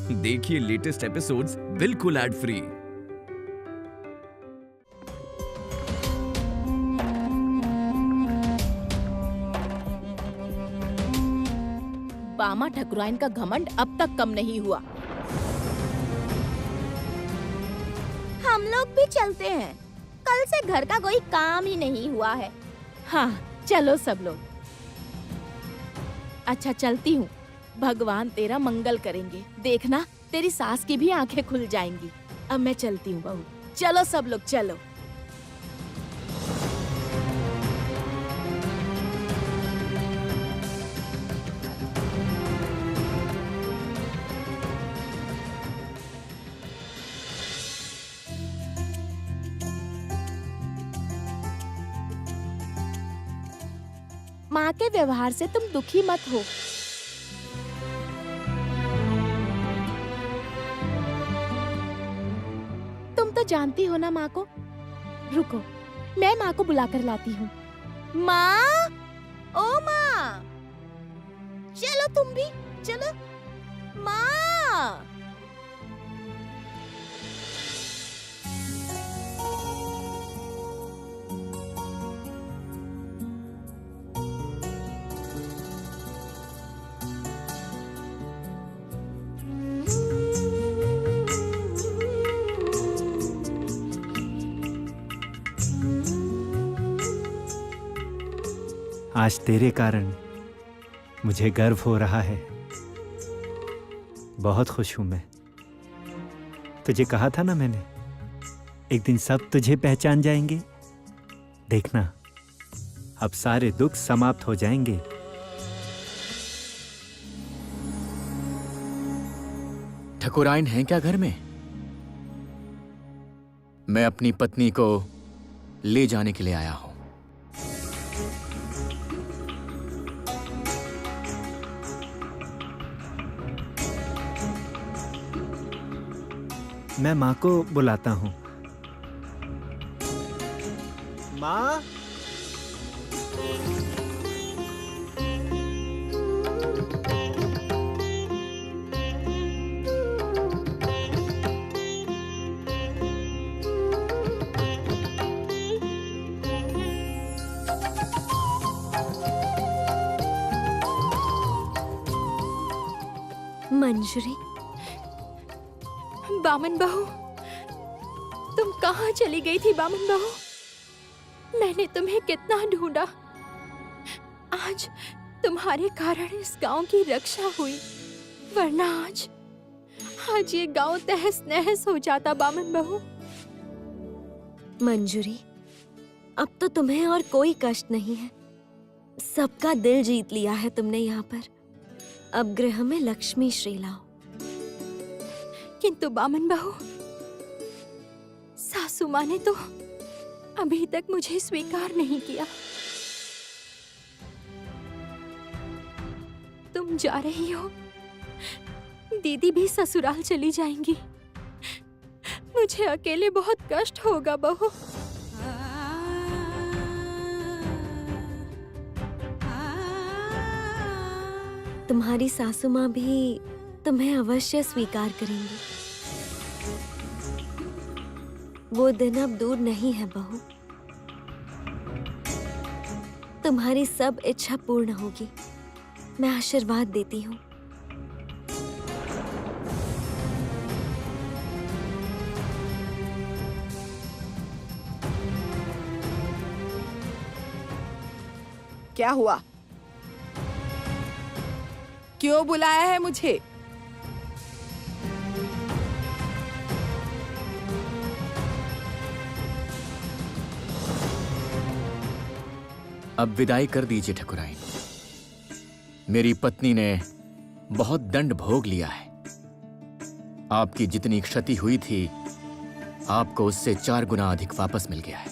देखिए latest episodes बिल्कुल ad free. बामा ठकुराइन का घमंड अब तक कम नहीं हुआ। हम लोग भी चलते हैं। कल से घर का कोई काम ही नहीं हुआ है। हाँ, चलो सब लोग। अच्छा चलती हूँ। भगवान तेरा मंगल करेंगे। देखना तेरी सास की भी आंखें खुल जाएंगी। अब मैं चलती हूँ बहू। चलो सब लोग चलो। माँ के व्यवहार से तुम दुखी मत हो। तुम तो जानती हो ना माँ को। रुको, मैं माँ को बुलाकर लाती हूँ। माँ, ओ माँ, चलो तुम भी चलो। माँ, आज तेरे कारण मुझे गर्व हो रहा है। बहुत खुश हूं मैं। तुझे कहा था ना मैंने, एक दिन सब तुझे पहचान जाएंगे। देखना, अब सारे दुख समाप्त हो जाएंगे। ठकुराइन हैं क्या घर में? मैं अपनी पत्नी को ले जाने के लिए आया हूं। मैं माँ को बुलाता हूँ। माँ, मंजरी, बामन बहू, तुम कहाँ चली गई थी बामन बहू? मैंने तुम्हें कितना ढूंढा। आज तुम्हारे कारण इस गांव की रक्षा हुई, वरना आज ये गांव तहस नहस हो जाता बामन बहू। मंजूरी, अब तो तुम्हें और कोई कष्ट नहीं है। सबका दिल जीत लिया है तुमने यहाँ पर। अब गृह में लक्ष्मी श्री लाओ। किंतु बामन बहू, सासू माँ ने तो अभी तक मुझे स्वीकार नहीं किया। तुम जा रही हो, दीदी भी ससुराल चली जाएंगी। मुझे अकेले बहुत कष्ट होगा बहू। तुम्हारी सासू माँ भी तुम्हें अवश्य स्वीकार करेंगी। वो दिन अब दूर नहीं है बहू। तुम्हारी सब इच्छा पूर्ण होगी। मैं आशीर्वाद देती हूँ। क्या हुआ? क्यों बुलाया है मुझे? अब विदाई कर दीजिए ठकुराइन। मेरी पत्नी ने बहुत दंड भोग लिया है। आपकी जितनी क्षति हुई थी, आपको उससे 4 गुना अधिक वापस मिल गया है।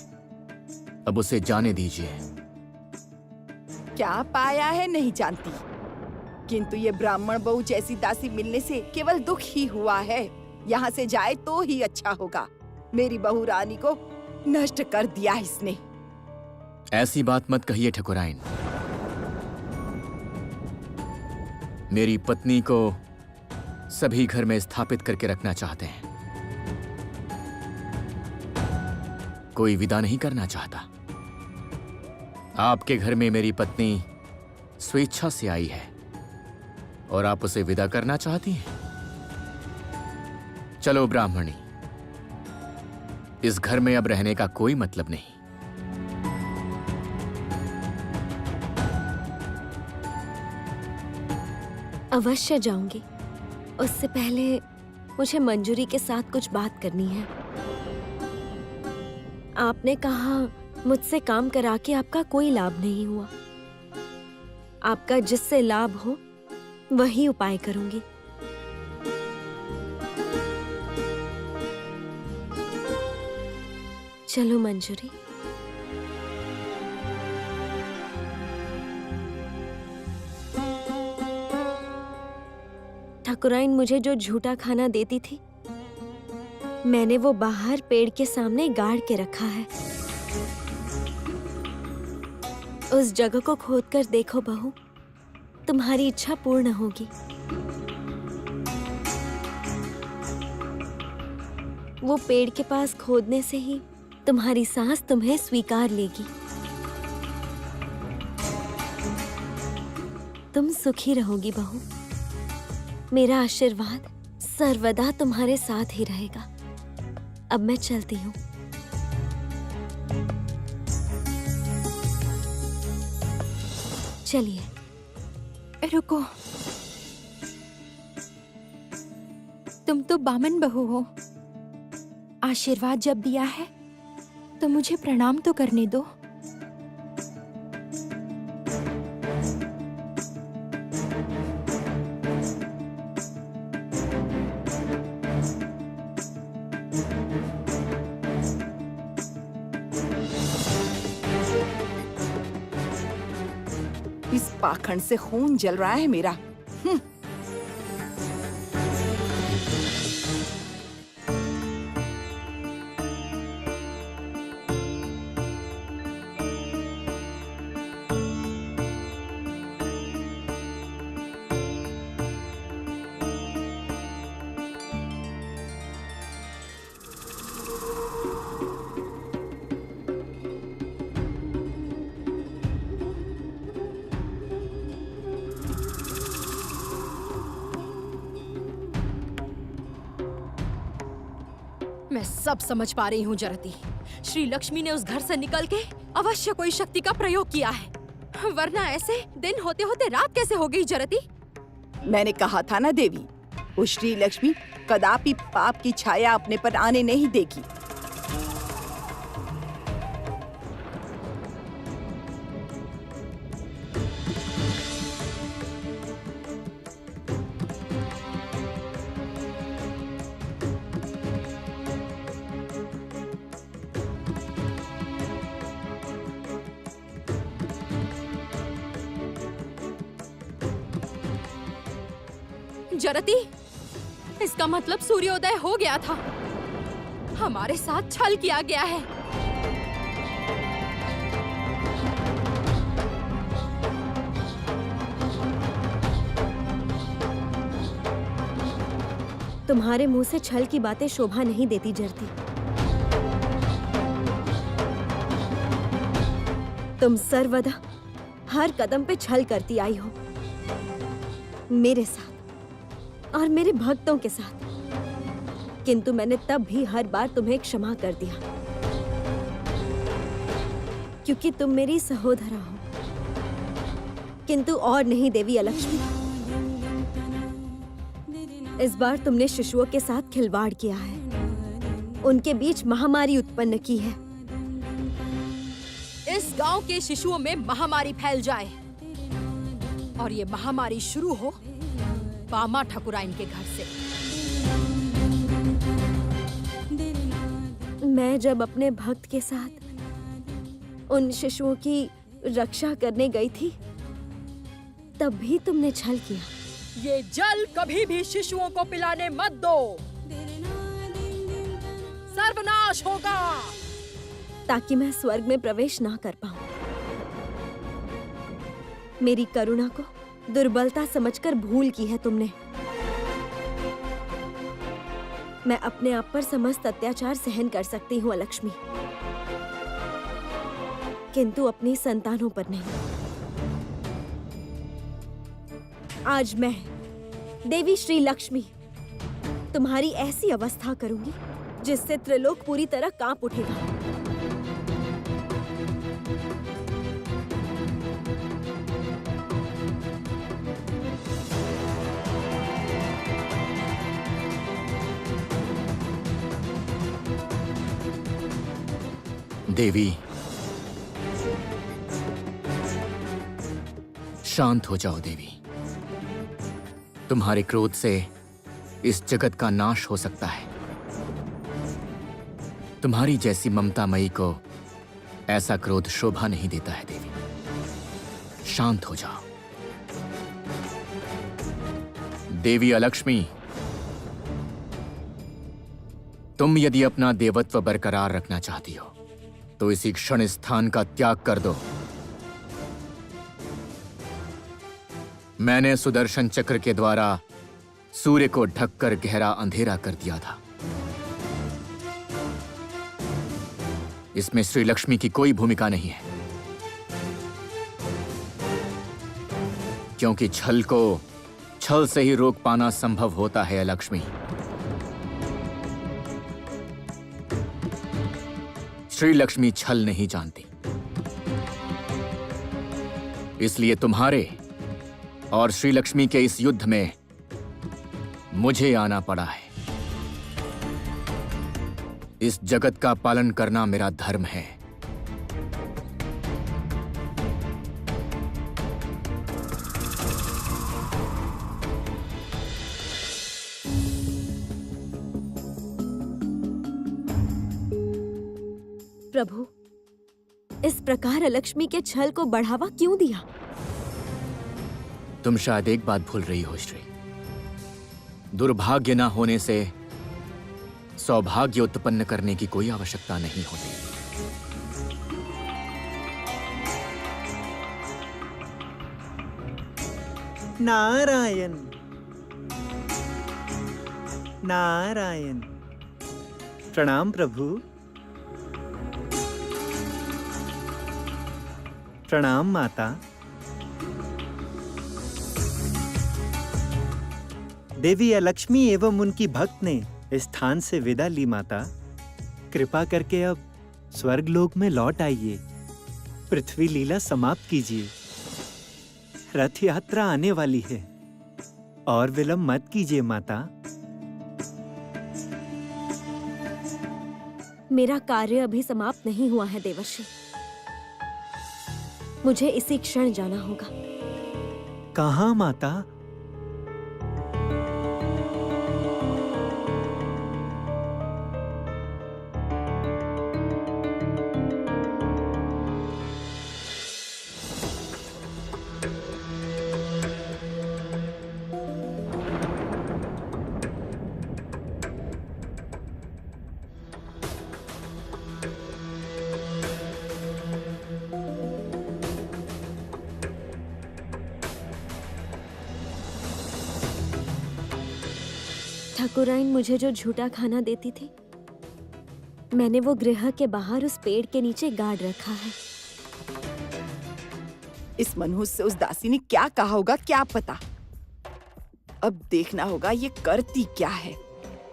अब उसे जाने दीजिए। क्या पाया है नहीं जानती, किंतु ये ब्राह्मण बहू जैसी दासी मिलने से केवल दुख ही हुआ है। यहाँ से जाए तो ही अच्छा होगा। मेरी बहू रानी को नष्ट कर दिया इसने। ऐसी बात मत कहिए ठकुराइन। मेरी पत्नी को सभी घर में स्थापित करके रखना चाहते हैं। कोई विदा नहीं करना चाहता। आपके घर में मेरी पत्नी स्वेच्छा से आई है और आप उसे विदा करना चाहती हैं। चलो ब्राह्मणी, इस घर में अब रहने का कोई मतलब नहीं। अवश्य जाऊंगी। उससे पहले मुझे मंजूरी के साथ कुछ बात करनी है। आपने कहा मुझसे काम करा के आपका कोई लाभ नहीं हुआ। आपका जिससे लाभ हो वही उपाय करूंगी। चलो मंजूरी। ठाकुराइन मुझे जो झूठा खाना देती थी, मैंने वो बाहर पेड़ के सामने गाड़ के रखा है। उस जगह को खोदकर देखो बहू, तुम्हारी इच्छा पूर्ण होगी। वो पेड़ के पास खोदने से ही तुम्हारी सांस तुम्हें स्वीकार लेगी। तुम सुखी रहोगी बहू। मेरा आशीर्वाद सर्वदा तुम्हारे साथ ही रहेगा। अब मैं चलती हूँ। चलिए। रुको, तुम तो बामन बहू हो। आशीर्वाद जब दिया है तो मुझे प्रणाम तो करने दो। इस पाखंड से खून जल रहा है मेरा। मैं सब समझ पा रही हूँ जरती। श्री लक्ष्मी ने उस घर से निकल के अवश्य कोई शक्ति का प्रयोग किया है, वरना ऐसे दिन होते होते रात कैसे हो गई जरती? मैंने कहा था ना देवी, वो श्री लक्ष्मी कदापि पाप की छाया अपने पर आने नहीं देगी। जरती, इसका मतलब सूर्योदय हो गया था। हमारे साथ छल किया गया है। तुम्हारे मुंह से छल की बातें शोभा नहीं देती जरती। तुम सर्वदा हर कदम पे छल करती आई हो, मेरे साथ और मेरे भक्तों के साथ। किंतु मैंने तब भी हर बार तुम्हें क्षमा कर दिया, क्योंकि तुम मेरी सहोदरा हो। किंतु और नहीं देवी अलक्ष्मी, इस बार तुमने शिशुओं के साथ खिलवाड़ किया है, उनके बीच महामारी उत्पन्न की है। इस गांव के शिशुओं में महामारी फैल जाए और ये महामारी शुरू हो बामा ठाकुराइन के घर से। मैं जब अपने भक्त के साथ उन शिशुओं की रक्षा करने गई थी, तब भी तुमने छल किया। ये जल कभी भी शिशुओं को पिलाने मत दो, सर्वनाश होगा। ताकि मैं स्वर्ग में प्रवेश ना कर पाऊं। मेरी करुणा को दुर्बलता समझकर भूल की है तुमने। मैं अपने आप पर समस्त अत्याचार सहन कर सकती हूँ अलक्ष्मी, किंतु अपनी संतानों पर नहीं। आज मैं देवी श्री लक्ष्मी तुम्हारी ऐसी अवस्था करूंगी जिससे त्रिलोक पूरी तरह कांप उठेगा। देवी, शांत हो जाओ देवी। तुम्हारे क्रोध से इस जगत का नाश हो सकता है। तुम्हारी जैसी ममतामयी को ऐसा क्रोध शोभा नहीं देता है देवी। शांत हो जाओ। देवी अलक्ष्मी, तुम यदि अपना देवत्व बरकरार रखना चाहती हो तो इसी क्षण इस स्थान का त्याग कर दो। मैंने सुदर्शन चक्र के द्वारा सूर्य को ढककर गहरा अंधेरा कर दिया था। इसमें श्री लक्ष्मी की कोई भूमिका नहीं है, क्योंकि छल को छल से ही रोक पाना संभव होता है लक्ष्मी। श्री लक्ष्मी छल नहीं जानती, इसलिए तुम्हारे और श्री लक्ष्मी के इस युद्ध में मुझे आना पड़ा है। इस जगत का पालन करना मेरा धर्म है। प्रभु, इस प्रकार अलक्ष्मी के छल को बढ़ावा क्यों दिया? तुम शायद एक बात भूल रही हो श्री। दुर्भाग्य ना होने से सौभाग्य उत्पन्न करने की कोई आवश्यकता नहीं होती। नारायण नारायण। प्रणाम प्रभु। प्रणाम माता। देवी अलक्ष्मी एवं उनकी भक्त ने इस स्थान से विदा ली माता। कृपा करके अब स्वर्गलोक में लौट आइए। पृथ्वी लीला समाप्त कीजिए। रथ यात्रा आने वाली है और विलंब मत कीजिए माता। मेरा कार्य अभी समाप्त नहीं हुआ है देवर्षि। मुझे इसी क्षण जाना होगा। कहाँ माता? ठाकुराइन मुझे जो झूठा खाना देती थी, मैंने वो गृह के बाहर उस पेड़ के नीचे गाड़ रखा है। इस मनहूस से उस दासी ने क्या कहा होगा क्या पता। अब देखना होगा ये करती क्या है।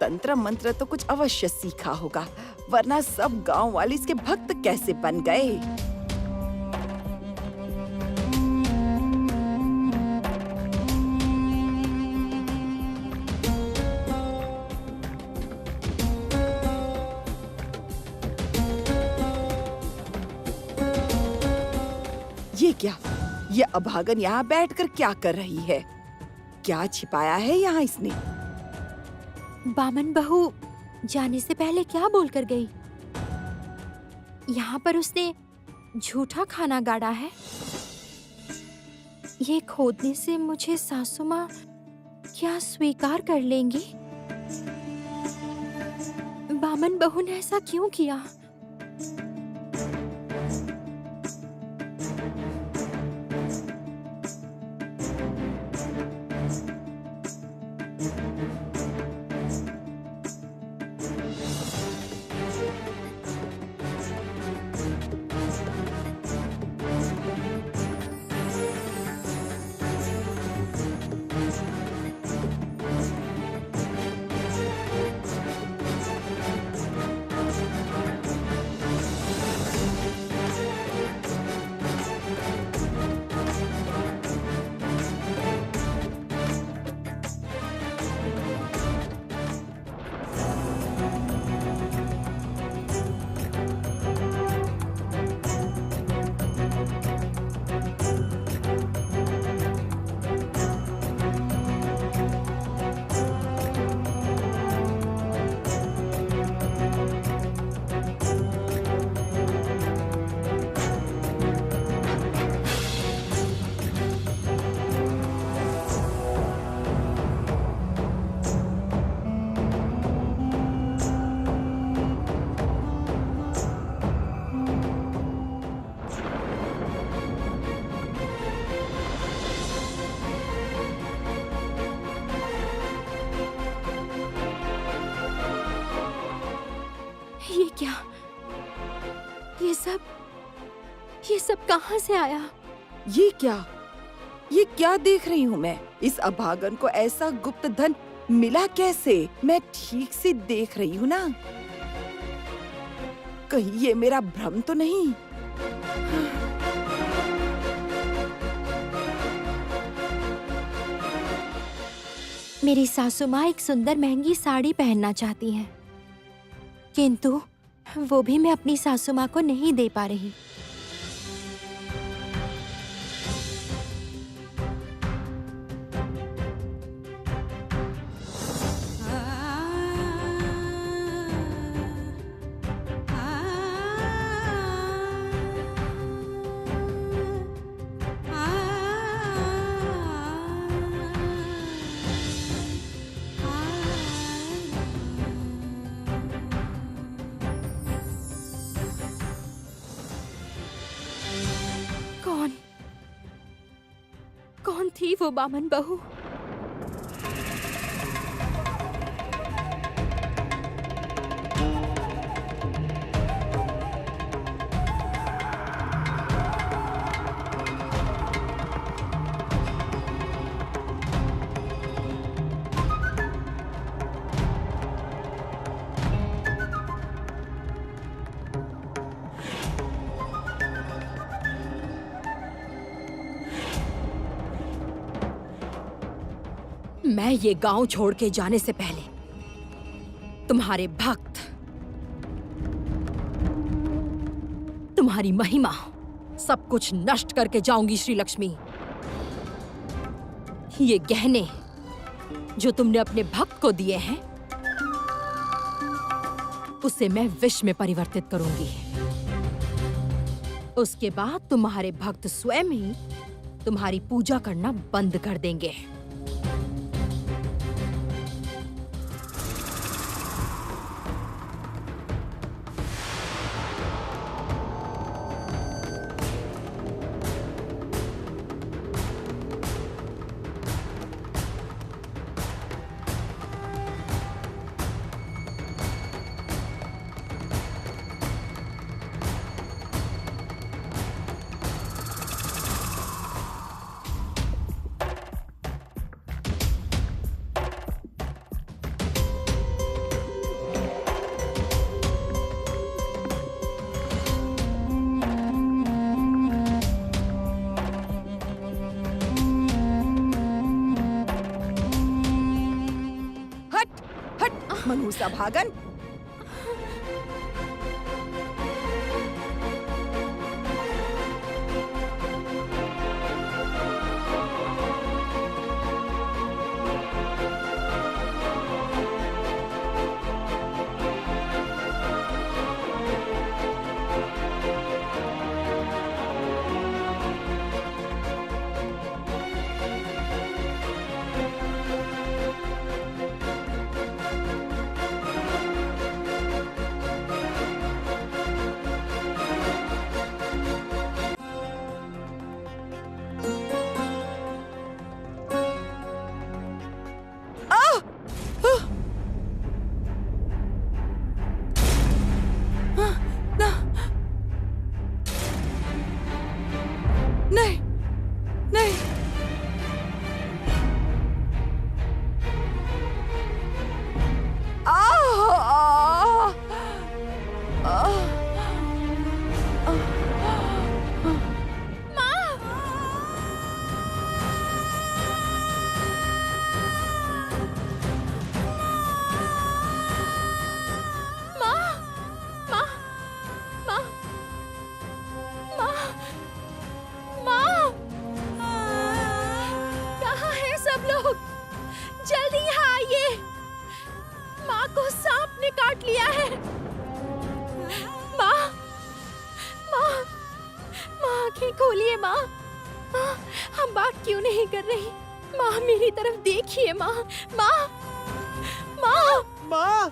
तंत्र मंत्र तो कुछ अवश्य सीखा होगा, वरना सब गांव वाले इसके भक्त कैसे बन गए। ये क्या, ये अभागन यहाँ बैठकर क्या कर रही है? क्या छिपाया है यहाँ इसने? बामन बहू जाने से पहले क्या बोलकर गई? यहाँ पर उसने झूठा खाना गाड़ा है। ये खोदने से मुझे सासू माँ क्या स्वीकार कर लेंगी? बामन बहू ने ऐसा क्यों किया? क्या? ये सब कहाँ से आया? ये क्या देख रही हूँ मैं? इस अभागन को ऐसा गुप्त धन मिला कैसे? मैं ठीक से देख रही हूँ ना? कहीं ये मेरा भ्रम तो नहीं? मेरी सासू माँ एक सुंदर महंगी साड़ी पहनना चाहती हैं, किंतु वो भी मैं अपनी सासू माँ को नहीं दे पा रही। कौन थी वो बामन बहू? मैं ये गांव छोड़ के जाने से पहले तुम्हारे भक्त, तुम्हारी महिमा, सब कुछ नष्ट करके जाऊंगी श्री लक्ष्मी। ये गहने जो तुमने अपने भक्त को दिए हैं, उसे मैं विष में परिवर्तित करूंगी। उसके बाद तुम्हारे भक्त स्वयं ही तुम्हारी पूजा करना बंद कर देंगे। मनहूस अभागन, नहीं नहीं, जल्दी यहाँ आइए, माँ को सांप ने काट लिया है। माँ, माँ, माँ आंखें खोलिए माँ। माँ, हम बात क्यों नहीं कर रही? माँ मेरी तरफ देखिए माँ। माँ, माँ, माँ,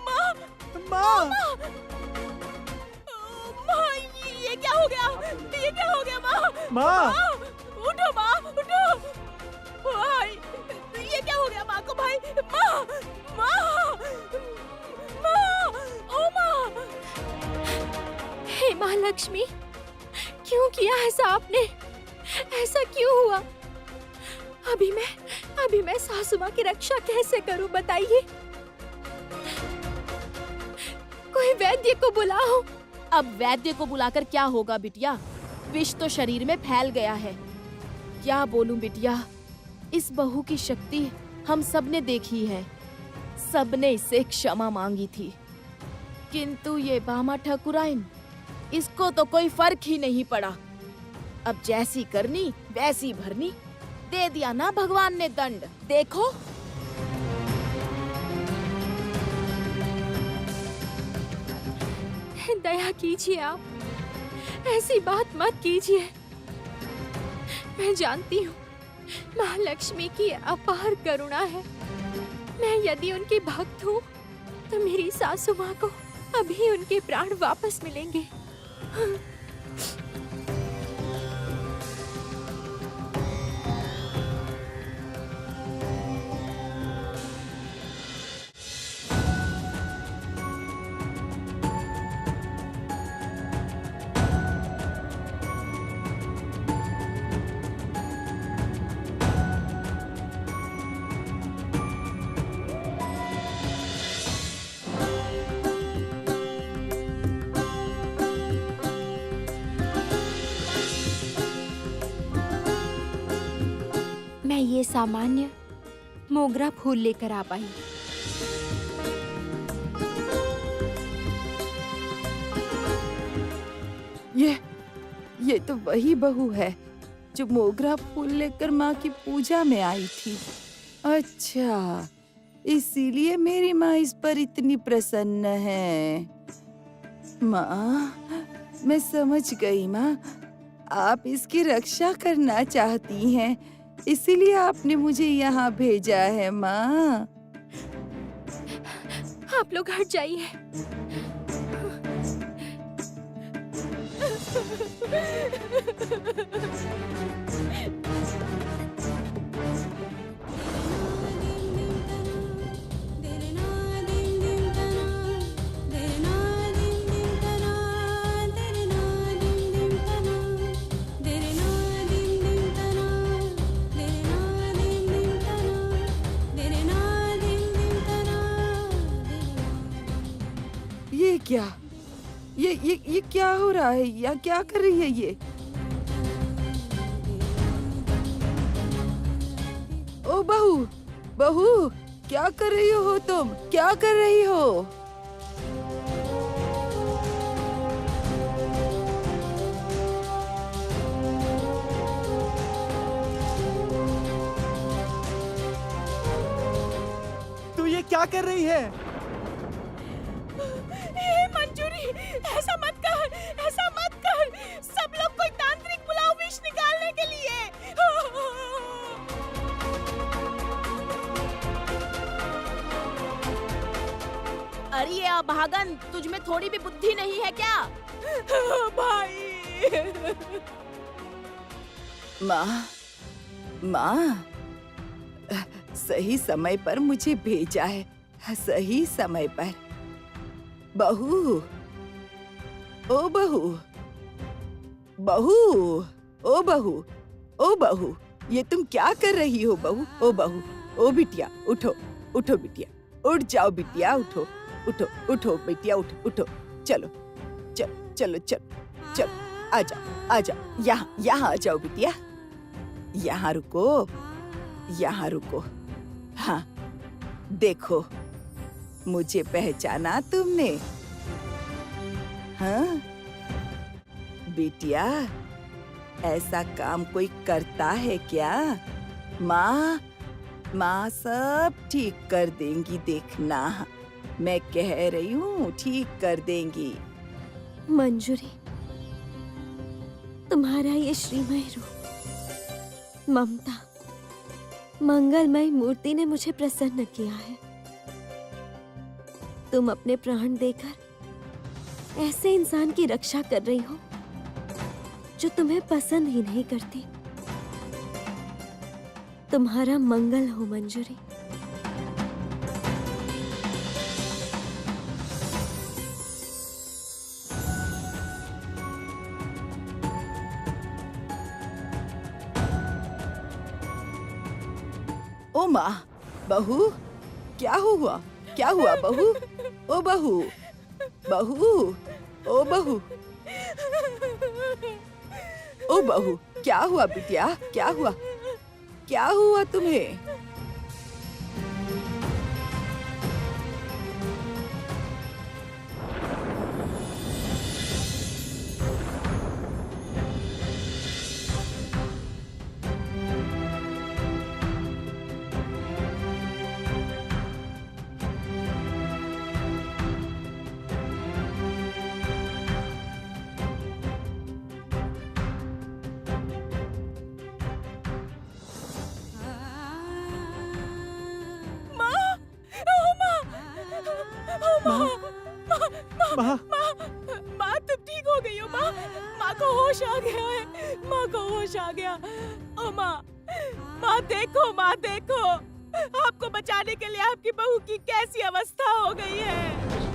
माँ, माँ, माँ, ये क्या हो गया? ये क्या हो गया माँ? माँ, उठो माँ, उठो। भाई, ये क्या हो गया माँ को? भाई, माँ, माँ! माँ! ओ माँ! हे माँ लक्ष्मी, क्यों किया ऐसा आपने? ऐसा क्यों हुआ? अभी मैं सासू माँ की रक्षा कैसे करूं बताइए? कोई वैद्य को बुलाओ। अब वैद्य को बुलाकर क्या होगा बिटिया? विष तो शरीर में फैल गया है। क्या बोलूं बिटिया, इस बहू की शक्ति हम सबने देखी है, सबने इससे क्षमा मांगी थी, किंतु ये बामा ठाकुराइन, इसको तो कोई फर्क ही नहीं पड़ा। अब जैसी करनी वैसी भरनी, दे दिया ना भगवान ने दंड। देखो दया कीजिए आप, ऐसी बात मत कीजिए। मैं जानती हूँ महालक्ष्मी की अपार करुणा है। मैं यदि उनकी भक्त हूँ तो मेरी सासू माँ को अभी उनके प्राण वापस मिलेंगे। मैं ये सामान्य मोगरा फूल लेकर आ पाई। ये तो वही बहू है जो मोगरा फूल लेकर माँ की पूजा में आई थी। अच्छा, इसीलिए मेरी माँ इस पर इतनी प्रसन्न है। माँ, मैं समझ गई माँ, आप इसकी रक्षा करना चाहती हैं, इसीलिए आपने मुझे यहाँ भेजा है माँ। आप लोग हट जाइए। ये क्या? ये क्या हो रहा है? या क्या कर रही है ये? ओ बहू, बहू, क्या कर रही हो तुम? क्या कर रही हो? तू ये क्या कर रही है? मंजूरी, ऐसा मत कर, ऐसा मत कर। सब लोग कोई तांत्रिक बुलाओ विष निकालने के लिए। अरे ये अभागन, तुझ में थोड़ी भी बुद्धि नहीं है क्या? भाई। माँ, सही समय पर मुझे भेजा है, सही समय पर। बहू, ओ बहू, बहू, ओ बहू, ओ बहू, ये तुम क्या कर रही हो बहू? ओ बहू, ओ बिटिया, उठो, उठो बिटिया, उठ जाओ बिटिया, उठो, उठो, उठो बिटिया, उठो, उठो, चलो, चलो, चलो, चलो, चलो, आ जाओ, यहाँ आ जाओ बिटिया, यहाँ रुको, यहाँ रुको। हाँ, देखो, मुझे पहचाना तुमने? हाँ बिटिया, ऐसा काम कोई करता है क्या? माँ सब ठीक कर देंगी, देखना, मैं कह रही हूँ ठीक कर देंगी। मंजूरी, तुम्हारा ये श्रीमय रूप, ममता, मंगलमय मूर्ति ने मुझे प्रसन्न किया है। तुम अपने प्राण देकर ऐसे इंसान की रक्षा कर रही हो जो तुम्हें पसंद ही नहीं करती। तुम्हारा मंगल हो मंजूरी। ओ माँ, बहू, क्या हुआ? क्या हुआ बहू? ओ बहू, बहू, ओ बहू, ओ बहू, क्या हुआ बिटिया? क्या हुआ? क्या हुआ तुम्हें? माँ, माँ तुम ठीक हो गई हो माँ? माँ को होश आ गया है, माँ को होश आ गया। ओ माँ, माँ देखो, माँ देखो, आपको बचाने के लिए आपकी बहू की कैसी अवस्था हो गई है।